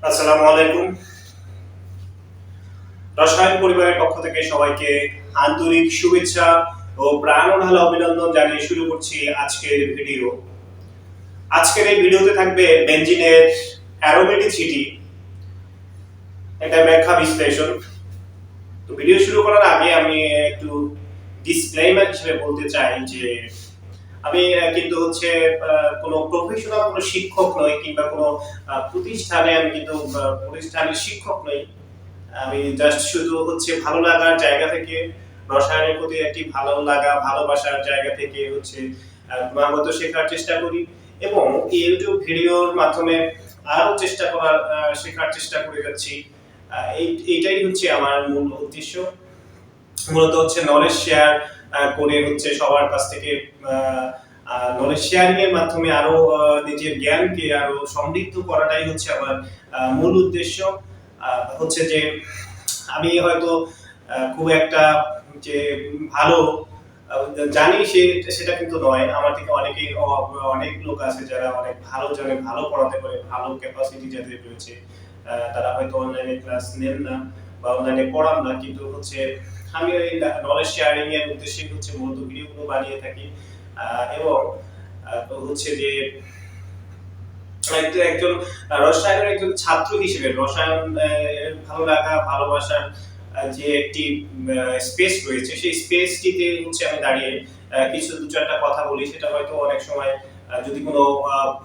আসসালামু আলাইকুম। রসায়ন পরিবারের পক্ষ থেকে সবাইকে আন্তরিক শুভেচ্ছা ও প্রাণ ঢালা অভিনন্দন জানিয়ে শুরু করছি আজকের ভিডিও। আজকের এই ভিডিওতে থাকবে বেনজিনের অ্যারোমেটিসিটি, এটা ব্যাখ্যা বিশ্লেষণ। তো ভিডিও শুরু করার আগে আমি একটু ডিসক্লেইমার হিসেবে বলতে চাই যে আমি কিন্তু হচ্ছে কোনো প্রফেশনাল কোনো শিক্ষক নই, কিংবা কোনো প্রতিষ্ঠানে আমি কিন্তু প্রতিষ্ঠানের শিক্ষক নই। আমি জাস্ট শুধু হচ্ছে ভালো লাগার জায়গা থেকে, রসায়নের প্রতি একটি ভালো লাগা ভালোবাসার জায়গা থেকে হচ্ছে ক্রমাগত শেখার চেষ্টা করি, এবং ইউটিউব ভিডিওর মাধ্যমে আরো চেষ্টা করার শেখার চেষ্টা করে যাচ্ছি। এইটাই হচ্ছে আমার মূল উদ্দেশ্য। মূলত হচ্ছে নলেজ শেয়ার করে হচ্ছে সবার কাছ থেকে নলেজ শেয়ারিং এর মাধ্যমে আরো নিজের জ্ঞানকে আরো সমৃদ্ধ করাটাই হচ্ছে আমার মূল উদ্দেশ্য। হচ্ছে যে আমি হয়তো খুব একটা যে ভালো জানি সেটা কিন্তু নয়। আমার থেকে অনেক লোক আছে যারা অনেক ভালো জানে, ভালো পড়াতে পারে, ভালো ক্যাপাসিটি যাদের রয়েছে। তারা হয়তো অনলাইনে ক্লাস নেন না বা অনলাইনে পড়ান না, কিন্তু হচ্ছে আমি এই নলেজ শেয়ারিং এর উদ্দেশ্যে হচ্ছে মূলত ভিডিওগুলো বানিয়ে থাকি। এবং হচ্ছে যে একজন রসায়নের একজন ছাত্র হিসেবে রসায়ন ভালো লাগা ভালোবাসার যে একটি স্পেস রয়েছে, সেই স্পেসটিতে হচ্ছে আমি দাঁড়িয়ে কিছু দু চারটা কথা বলি। সেটা হয়তো অনেক সময় যদি কোনো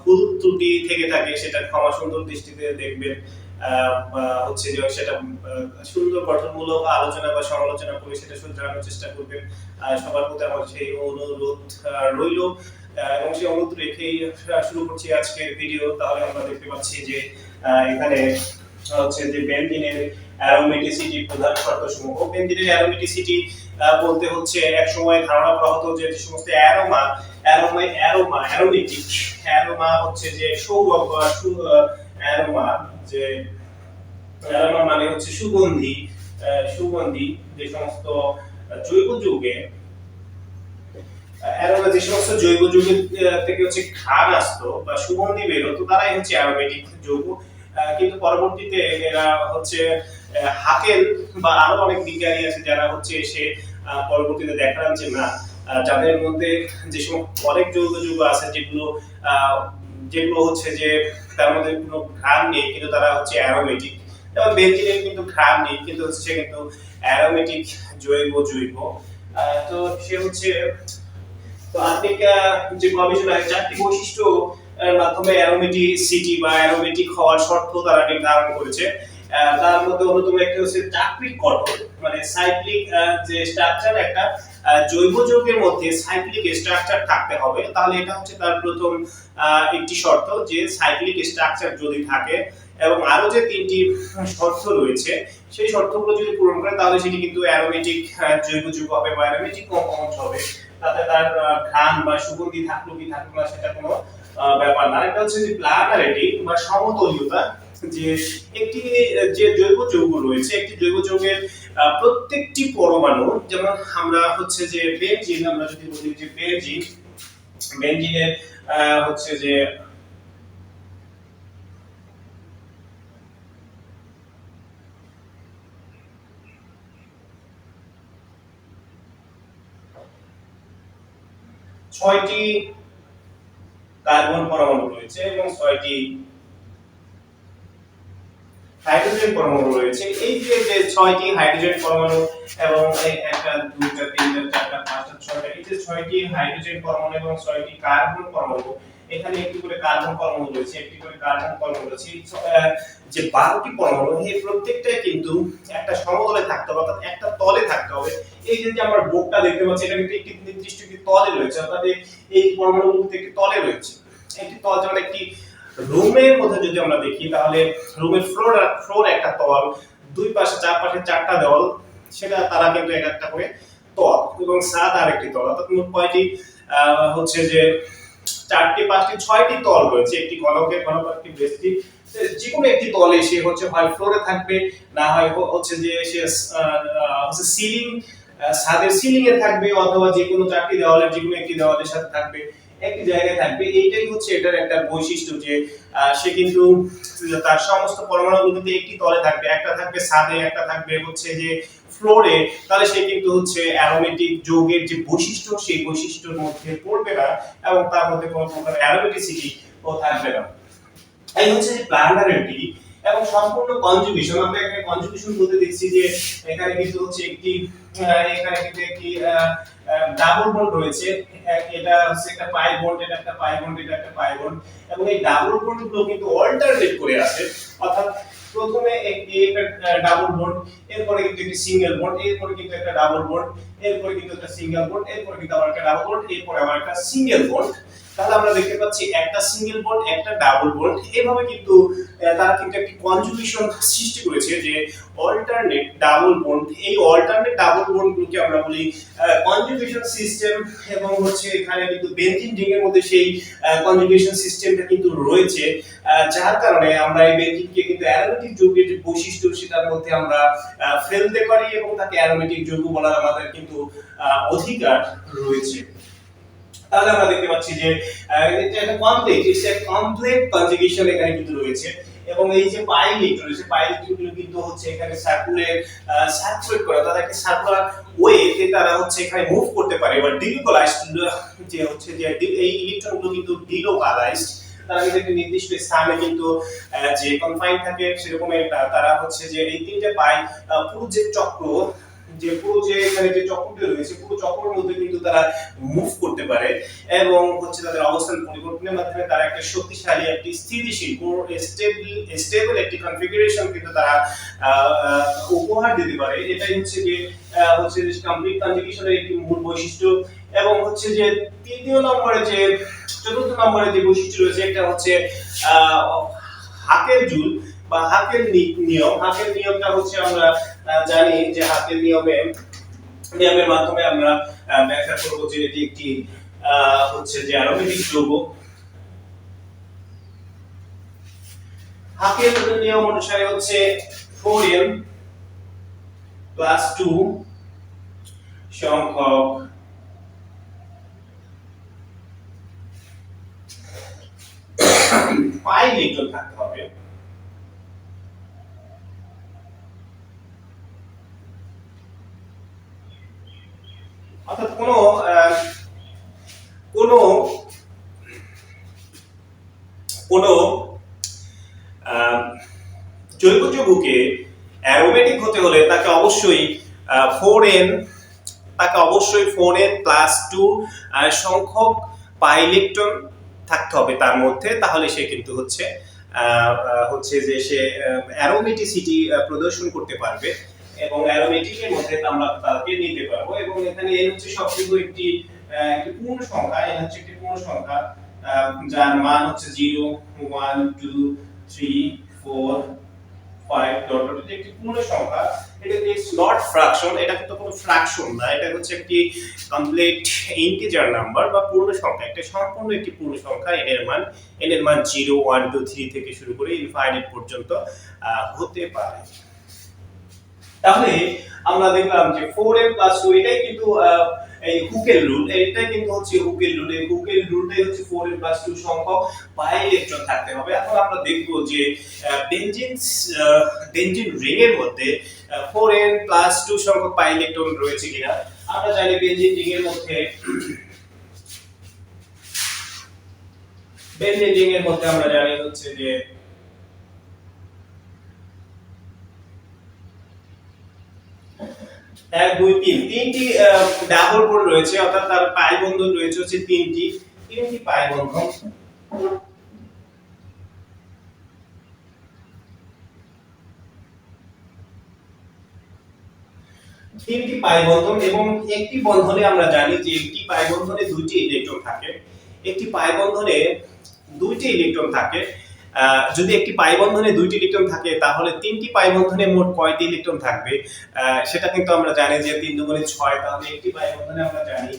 ভুল ত্রুটি থেকে থাকে সেটা ক্ষমা সুন্দর দৃষ্টিতে দেখবেন। হচ্ছে যে সেটা সুন্দর গঠনমূলক আলোচনা বা সমালোচনা করে সেটা শুধরানোর চেষ্টা করবেন। সবার প্রতি আমার সেই অনুরোধ রইল, এবং সেই অনুরোধ রেখেই শুরু করছি আজকের ভিডিও। তাহলে আমরা দেখতে পাচ্ছি যে এখানে হচ্ছে যে বেনজিনের অ্যারোমেটিসিটি প্রধান শর্তসমূহ। বেনজিনের অ্যারোমেটিসিটি বলতে হচ্ছে এক সময় ধারণা করা হতো যে যে সমস্ত অ্যারোমা হচ্ছে যে সৌরভ বা অ্যারোমা, যে অ্যারোমা মানে হচ্ছে সুগন্ধি যে সমস্ত জৈব যৌগে অ্যারোমা, যে সমস্ত জৈব যৌগের থেকে হচ্ছে ঘ্রাণ আসতো বা সুগন্ধি বের হতো, তারাই হচ্ছে অ্যারোমেটিক যৌগ। কিন্তু পরবর্তীতে এরা হচ্ছে হাকেল বা আরো অনেক বিজ্ঞানী আছে যারা হচ্ছে এসে পরবর্তীতে দেখান যে না, যাদের মধ্যে যে সমস্ত অনেক জৈব যৌগ আছে যেগুলো যেগুলো হচ্ছে যে তার মধ্যে কোনো ঘ্রাণ নেই কিন্তু তারা হচ্ছে অ্যারোমেটিক। যেমন বেনজিনের কিন্তু ঘ্রাণ নেই কিন্তু হচ্ছে সে কিন্তু অ্যারোমেটিক জৈব। তো সে হচ্ছে, তো আপনি যে গবেষণায় চারটি বৈশিষ্ট্য মাধ্যমে অ্যারোমেটিসিটি বা অ্যারোমেটিক হওয়ার শর্ত তারা নির্ধারণ করেছে। তার মধ্যে অন্যতম একটি হচ্ছে চাক্রিক গঠন, মানে সাইক্লিক যে স্ট্রাকচার, একটা জৈব যৌগের মধ্যে সাইক্লিক স্ট্রাকচার থাকতে হবে। তাহলে এটা হচ্ছে তার প্রথম একটি শর্ত, যে সাইক্লিক স্ট্রাকচার যদি থাকে, এবং আরো যে তিনটি শর্ত রয়েছে সেই শর্তগুলো যদি পূরণ করে তাহলে সেটি কিন্তু অ্যারোমেটিক জৈব যৌগ হবে বা অ্যারোমেটিক কম্পাউন্ড হবে। তাতে তার ঘ্রাণ বা সুগন্ধি থাকলো কি থাকলো না সেটা কোনো ব্যাপার না। এটা হচ্ছে যে প্লানারিটি বা সমতলীয়তা, যে একটি যে জৈব যৌগ রয়েছে, একটি জৈব যৌগের প্রত্যেকটি পরমাণু, যেমন আমরা হচ্ছে যে বেনজিন, আমরা যদি বলি যে বেনজিনের হচ্ছে যে ছয়টি কার্বন পরমাণু রয়েছে এবং ছয়টি হাইড্রোজেন পরমাণু রয়েছে। এই যে যে ছয়টি হাইড্রোজেন পরমাণু এবং এই একটা দুইটা তিনটা চারটা পাঁচটা ছয়টা, এই যে ছয়টি হাইড্রোজেন পরমাণু এবং ছয়টি কার্বন পরমাণু, এখানে একটি করে কার্বন পরমাণু রয়েছে, একটি করে কার্বন পরমাণু রয়েছে। যে 12টি পরমাণু, এই প্রত্যেকটাই কিন্তু একটা সমতলে থাকতে হবে, অর্থাৎ একটা তলে থাকতে হবে। এই যে আমরা বোর্ডটা দেখতে পাচ্ছি, এটা কিন্তু একটি নির্দিষ্ট একটি তলে রয়েছে, অর্থাৎ এই পরমাণুগুলো একটি তলে রয়েছে। একটি তল, যেমন একটি রুমের মধ্যে যদি আমরা দেখি তাহলে রুমের ফ্লোর একটা তল, দুই পাশে চারপাশে চারটা দেওয়াল, সেটা তারা কিন্তু এক একটা করে তল, এবং ছাদ আরেকটি তল, অর্থাৎ মোট কয়টি হচ্ছে যে চারটি পাঁচটি ছয়টি তল রয়েছে। একটি ঘনক একটি বেষ্টি, যে কোনো একটি তলে সে হচ্ছে হয় ফ্লোরে থাকবে, না হয় হচ্ছে যে সে হচ্ছে সিলিং ছাদের সিলিং এ থাকবে, অথবা যে কোনো চারটি দেওয়ালের যে কোনো একটি দেওয়ালের সাথে থাকবে। একটি জায়গায় থাকবে। এইটাই হচ্ছে এটার একটা বৈশিষ্ট্য যে সে কিন্তু তার সমস্ত পরমাণুগুলো কিন্তু একটি তলে থাকবে, একটা থাকবে ছাদে, একটা থাকবে হচ্ছে যে ফ্লোরে। তাহলে সে কিন্তু হচ্ছে অ্যারোমেটিক যৌগের যে বৈশিষ্ট্য সেই বৈশিষ্ট্যের মধ্যে পড়বে না এবং তার মধ্যে কোনো প্রকার অ্যারোমেটিসিটি ও থাকবে না। এই হচ্ছে যে প্ল্যানারিটি এবং সম্পূর্ণ কনজুগেশন। আমরা এখানে কনজুগেশন বলতে দেখছি যে এখানে কিন্তু হচ্ছে একটি এখানে কিন্তু একটি ডাবল বন্ড রয়েছে। এটা হচ্ছে একটা পাই বন্ড, এটা একটা পাই বন্ড, এটা একটা পাই বন্ড এবং এই ডাবল বন্ড গুলো কিন্তু অল্টারনেট করে আছে। অর্থাৎ প্রথমে একটি ডাবল বন্ড, এরপরে কিন্তু একটি সিঙ্গেল বন্ড, এরপরে কিন্তু একটা ডাবল বন্ড, এরপরে কিন্তু একটা সিঙ্গেল বন্ড, এরপরে কিন্তু আবার একটা ডাবল বন্ড, এরপরে আবার একটা সিঙ্গেল বন্ড। তাহলে আমরা দেখতে পাচ্ছি একটা সিঙ্গেল বন্ড, একটা ডাবল বন্ড, এভাবে কিন্তু তারা কিন্তু একটি কনজুগেশন সৃষ্টি করেছে যে অল্টারনেট ডাবল বন্ড। এই অল্টারনেট ডাবল বন্ড গুলোকে আমরা বলি কনজুগেশন সিস্টেম এবং হচ্ছে এখানে কিন্তু বেনজিন রিং এর মধ্যে সেই কনজুগেশন সিস্টেমটা কিন্তু রয়েছে, যার কারণে আমরা এই বেনজিনকে কিন্তু অ্যারোমেটিক যৌগের যে বৈশিষ্ট্য সেটার মধ্যে আমরা ফেলতে পারি এবং তাকে অ্যারোমেটিক যৌগ বলার আমাদের কিন্তু অধিকার রয়েছে। তাহলে আমরা দেখতে পাচ্ছি যে এটা একটা complex, it's a complex conjugation এখানে কিন্তু রয়েছে এবং এই যে পাই ইলেকট্রন রয়েছে, পাই ইলেকট্রনগুলো কিন্তু হচ্ছে এখানে সার্কুলেট করে, তারা একটা সার্কুলার ওয়েতে তারা হচ্ছে এখানে মুভ করতে পারে। এবার ডিলোকালাইজড যে হচ্ছে যে এই ইলেকট্রনগুলো কিন্তু ডিলোকালাইজড, তারা কিন্তু একটা নির্দিষ্ট স্থানে কিন্তু যে কনফাইন থাকে সেরকম তারা হচ্ছে যে এই তিনটে পাই পুরো যে চক্র, যে পুরো যে এখানে যে চক্রটি রয়েছে পুরো চক্রের মধ্যে কিন্তু তারা মুভ করতে পারে এবং হচ্ছে তাদের অবস্থান পরিবর্তনের মাধ্যমে তারা একটা শক্তিশালী, একটি স্থিতিশীল, স্টেবল একটি কনফিগারেশন কিন্তু তারা উপহার দিতে পারে। এটাই হচ্ছে যে কমপ্লিট কনজুগেশনের একটি মূল বৈশিষ্ট্য। এবং হচ্ছে যে চতুর্থ নম্বরে যে বৈশিষ্ট্য রয়েছে এটা হচ্ছে হাকের জুল বা হাকের নিয়ম। হাকের নিয়মটা হচ্ছে আমরা জানি যে হাকের নিয়মের মাধ্যমে আমরা ব্যাখ্যা করব যে এটি একটি হচ্ছে যে অ্যারোমেটিক যৌগ। হাকের নিয়ম অনুসারে হচ্ছে 4n + 2 সংখ্যক পাই ইলেকট্রন থাকতে হবে। অর্থাৎ কোনো জৈব যৌগকে অ্যারোমেটিক হতে হলে তাকে অবশ্যই 4n + 2 সংখ্যক পাই ইলেকট্রন থাকতে হবে তার মধ্যে। তাহলে সে কিন্তু হচ্ছে যে সে অ্যারোমেটিসিটি প্রদর্শন করতে পারবে এবং অ্যারোমেটিকের মধ্যে আমরা তাকে নিতে পারবো। এবং এখানে n হচ্ছে সবচেয়ে একটি পূর্ণ সংখ্যা, n হচ্ছে একটি পূর্ণ সংখ্যা যার মান হচ্ছে 0 1 2 3 4 5 ডট ডট, এটা একটি পূর্ণ সংখ্যা। এটা ইজ নট ফ্র্যাকশন, এটা কিন্তু কোনো ফ্র্যাকশন না, এটা হচ্ছে একটি কমপ্লিট ইন্টিজার নাম্বার বা পূর্ণ সংখ্যা। এটা সম্পূর্ণ একটি পূর্ণ সংখ্যা। n এর মান 0 1 2 3 থেকে শুরু করে ইনফাইনাইট পর্যন্ত হতে পারে। তাহলে আমরা দেখলাম যে 4n + 2 এটাই কিন্তু এই হুকের রুল, এটাই কিন্তু হচ্ছে হুকের রুল। এই হুকের রুলটাই হচ্ছে 4n + 2 সংখ্যক পাই ইলেকট্রন থাকতে হবে। এখন আমরা দেখব যে বেনজিন রিং এর মধ্যে 4n + 2 সংখ্যক পাই ইলেকট্রন রয়েছে কিনা। আমরা জানি বেনজিন রিং এর মধ্যে আমরা জানি হচ্ছে যে 1 2 3 তিনটি ডাবল বন্ড রয়েছে, অর্থাৎ তার পাই বন্ধন রয়েছে হচ্ছে তিনটি পাই বন্ধন। তিনটি পাই বন্ধন এবং একটি বন্ধনে আমরা জানি যে একটি পাই বন্ধনে দুইটি ইলেকট্রন থাকে। একটি পাই বন্ধনে দুইটি ইলেকট্রন থাকে। যদি একটি পাই বন্ধনে দুইটি ইলেকট্রন থাকে তাহলে তিনটি পাই বন্ধনে মোট কয়টি ইলেকট্রন থাকবে সেটা কিন্তু আমরা জানি যে 3 × 6। তাহলে একটি পাই বন্ধনে আমরা জানি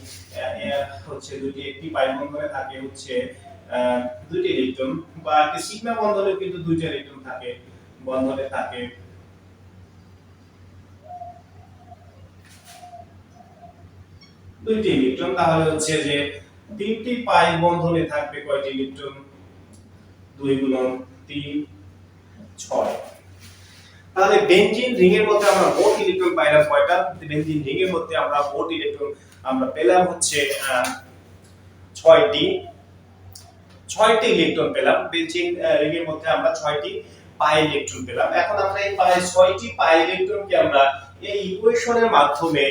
হচ্ছে একটি পাই বন্ধনে থাকে হচ্ছে দুইটি ইলেকট্রন, বা একটি সিগমা বন্ধনে কিন্তু দুইটা ইলেকট্রন থাকে, বন্ধনে থাকে দুইটি ইলেকট্রন। তাহলে হচ্ছে যে তিনটি পাই বন্ধনে থাকবে কয়টি ইলেকট্রন? 2 গুণন 3 6। তাহলে বেনজিন রিং এর মধ্যে আমরা মোট ইলেকট্রন পাইলাম কয়টা? বেনজিন রিং এর মধ্যে আমরা মোট ইলেকট্রন আমরা পেলাম হচ্ছে 6টি। 6টি ইলেকট্রন পেলাম বেনজিন রিং এর মধ্যে আমরা 6টি পাই ইলেকট্রন পেলাম। এখন আমরা এই 6টি পাই ইলেকট্রনকে আমরা এই ইকুয়েশনের মাধ্যমে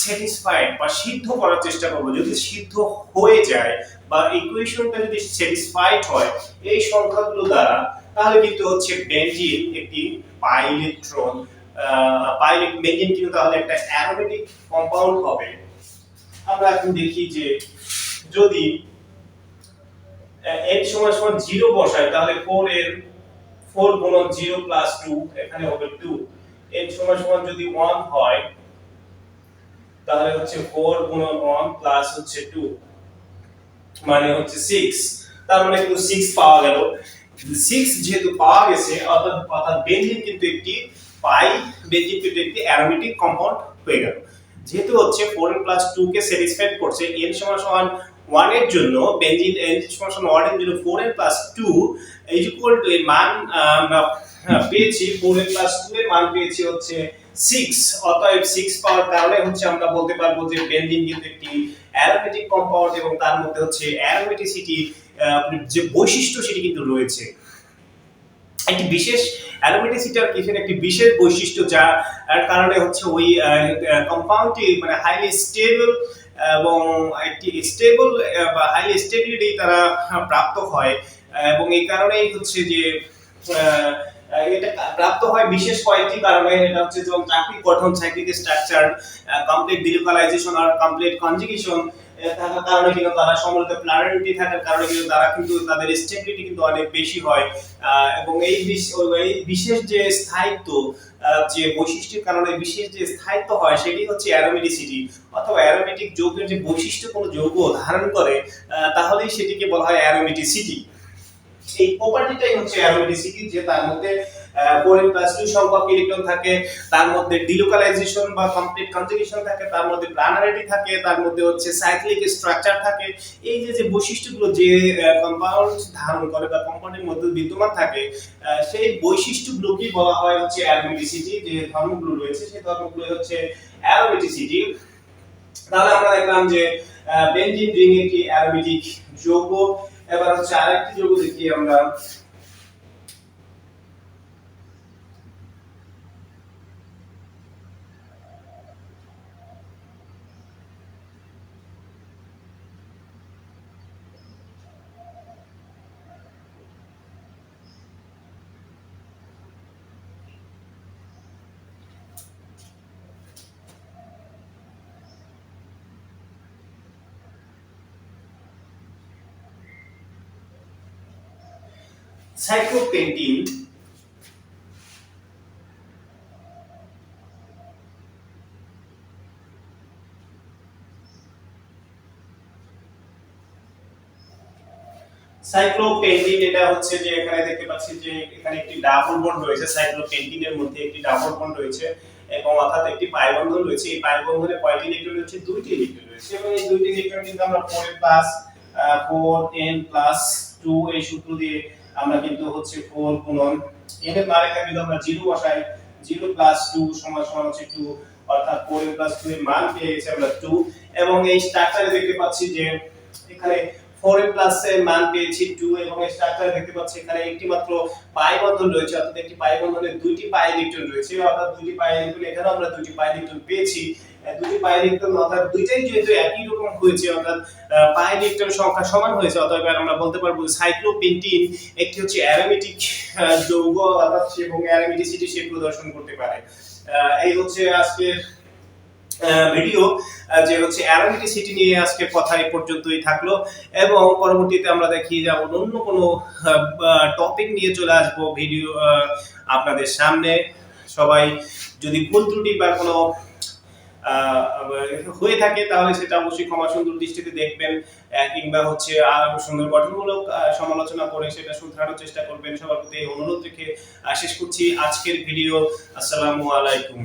স্যাটিসফাইড বা সিদ্ধ করার চেষ্টা করব। যদি সিদ্ধ হয়ে যায় বা ইকুয়েশনটা যদি স্যাটিসফাইড হয় এই সংখ্যাগুলো দ্বারা, তাহলে কিন্তু হচ্ছে বেনজিন একটি পাই ইলেকট্রন বেনজিন কিন্তু তাহলে একটা অ্যারোমেটিক কম্পাউন্ড হবে। আমরা এখন দেখি যে যদি n সমান সমান 0 বসাই তাহলে 4 গুণন 0 প্লাস 2 এখানে হবে 2। n সমান সমান যদি 1 হয় তাহলে হচ্ছে 4 গুণন 1 প্লাস হচ্ছে 2 মানে হচ্ছে 6। তার মানে কিন্তু 6 পাওয়া গেল। 6 যেহেতু পাওয়া গেছে অর্থাৎ বেনজিন কিন্তু একটি বেনজিন কিন্তু একটি অ্যারোমেটিক কম্পাউন্ড হয়ে গেল। যেহেতু হচ্ছে 4n প্লাস 2 কে স্যাটিসফাইড করছে, n সমান সমান 1 এর জন্য বেনজিন n সমান সমান 1 এর জন্য 4n plus 2 is equal to এর মান আমরা পেয়েছি 4n প্লাস 2 এর মান পেয়েছি হচ্ছে 6। অতএব 6 পাওয়ার কারণে হচ্ছে আমরা বলতে পারবো যে বেনজিন কিন্তু একটি অ্যারোমেটিক কম্পাউন্ড এবং তার মধ্যে হচ্ছে অ্যারোমেটিসিটি যে বৈশিষ্ট্য সেটি কিন্তু রয়েছে। একটি বিশেষ অ্যারোমেটিসিটার কিসের একটি বিশেষ বৈশিষ্ট্য যার কারণে হচ্ছে ওই কম্পাউন্ডটি মানে হাইলি স্টেবল এবং একটি স্টেবল বা হাইলি স্টেবিলিটি তারা প্রাপ্ত হয় এবং এই কারণেই হচ্ছে যে এটা প্রাপ্ত হয় বিশেষ কয়েকটি কারণে। এটা হচ্ছে যেমন চাকরিক গঠন, সাইক্লিক স্ট্রাকচার, কমপ্লিট ডিলুকালাইজেশন আর কমপ্লিট কনজুগেশন থাকার কারণে কিন্তু তারা সম্মিলিত প্ল্যানারিটি থাকার কারণে কিন্তু তারা কিন্তু তাদের স্টেবিলিটি কিন্তু অনেক বেশি হয় এবং এই বিশেষ যে স্থায়িত্ব যে বৈশিষ্ট্যের কারণে বিশেষ যে স্থায়িত্ব হয় সেটি হচ্ছে অ্যারোমেটিসিটি অথবা অ্যারোমেটিক যৌগের যে বৈশিষ্ট্য কোনো যৌগ ধারণ করে তাহলেই সেটিকে বলা হয় অ্যারোমেটিসিটি। এই প্রপার্টিটাই হচ্ছে অ্যারোমেটিসিটি যে তার মধ্যে 4n + 2 সংখ্যক ইলেকট্রন থাকে, তার মধ্যে ডিলোকালাইজেশন বা কমপ্লিট কনজুগেশন থাকে, তার মধ্যে প্ল্যানারিটি থাকে, তার মধ্যে হচ্ছে সাইক্লিক স্ট্রাকচার থাকে। এই যে বৈশিষ্ট্যগুলো যে কম্পাউন্ড ধারণ করে বা কম্পাউন্ডের মধ্যে বিদ্যমান থাকে সেই বৈশিষ্ট্যগুলোকেই বলা হয় হচ্ছে অ্যারোমেটিসিটি। যে ধর্মগুলো রয়েছে সেই ধর্মগুলো হচ্ছে অ্যারোমেটিসিটি। তাহলে আমরা দেখলাম যে বেনজিন রিং একটি অ্যারোমেটিক যৌগ। এবার হচ্ছে আরেকটি যৌগ দেখি আমরা, সাইক্লোপেন্টিন। সাইক্লোপেন্টিন এটা হচ্ছে যে এখানে দেখতে পাচ্ছি যে এখানে একটি ডাবল বন্ড রয়েছে। সাইক্লোপেন্টিনের মধ্যে একটি ডাবল বন্ড রয়েছে এবং অর্থাৎ একটি পাই বন্ধন রয়েছে। এই পাই বন্ধনে কয়টি ইলেকট্রন রয়েছে? দুইটি ইলেকট্রন রয়েছে এবং এই দুইটি ইলেকট্রন কিন্তু আমরা 4n+2 এই সূত্র দিয়ে আমরা কিন্তু হচ্ছে 4 গুণন n এর মান এখানে যদি আমরা 0 বসাই 0 + 2 সমান সমান হচ্ছে 2 অর্থাৎ 4n+2 এর মান পেয়ে গেছি আমরা 2 এবং এই স্ট্রাকচারে দেখতে পাচ্ছি যে এখানে 4n প্লাস এর মান পেয়েছি 2 এবং এই স্ট্রাকচারে দেখতে পাচ্ছি এখানে একটি মাত্র পাই বন্ধন রয়েছে অর্থাৎ একটি পাই বন্ধনে দুইটি পাই ইলেকট্রন রয়েছে অর্থাৎ দুইটি পাই ইলেকট্রন এখানে আমরা দুইটি পাই ইলেকট্রন পেয়েছি। দুটি পাই ইলেকট্রন অর্থাৎ দুইটাই যেহেতু একই রকম হয়েছে অর্থাৎ পাই ইলেকট্রন সংখ্যা সমান হয়েছে অতএব আমরা বলতে পারবো সাইক্লোপেন্টিন একটি হচ্ছে অ্যারোমেটিক যৌগ অর্থাৎ এবং অ্যারোমেটিসিটি সে প্রদর্শন করতে পারে। এই হচ্ছে আজকের ভিডিও যে হচ্ছে অ্যারোমেটিসিটি নিয়ে আজকে কথা এই পর্যন্তই থাকলো এবং পরবর্তীতে আমরা দেখি যে অন্য কোনো টপিক নিয়ে চলে আসবো ভিডিও আপনাদের সামনে। সবাই যদি ভুল ত্রুটি বা কোনো হয়ে থাকে তাহলে সেটা অবশ্যই ক্ষমা সুন্দর দৃষ্টিতে দেখবেন কিংবা হচ্ছে আরো সুন্দর গঠনমূলক সমালোচনা করে সেটা শুধরানোর চেষ্টা করবেন। সবার প্রতি অনুরোধ রেখে শেষ করছি আজকের ভিডিও। আসসালামু আলাইকুম।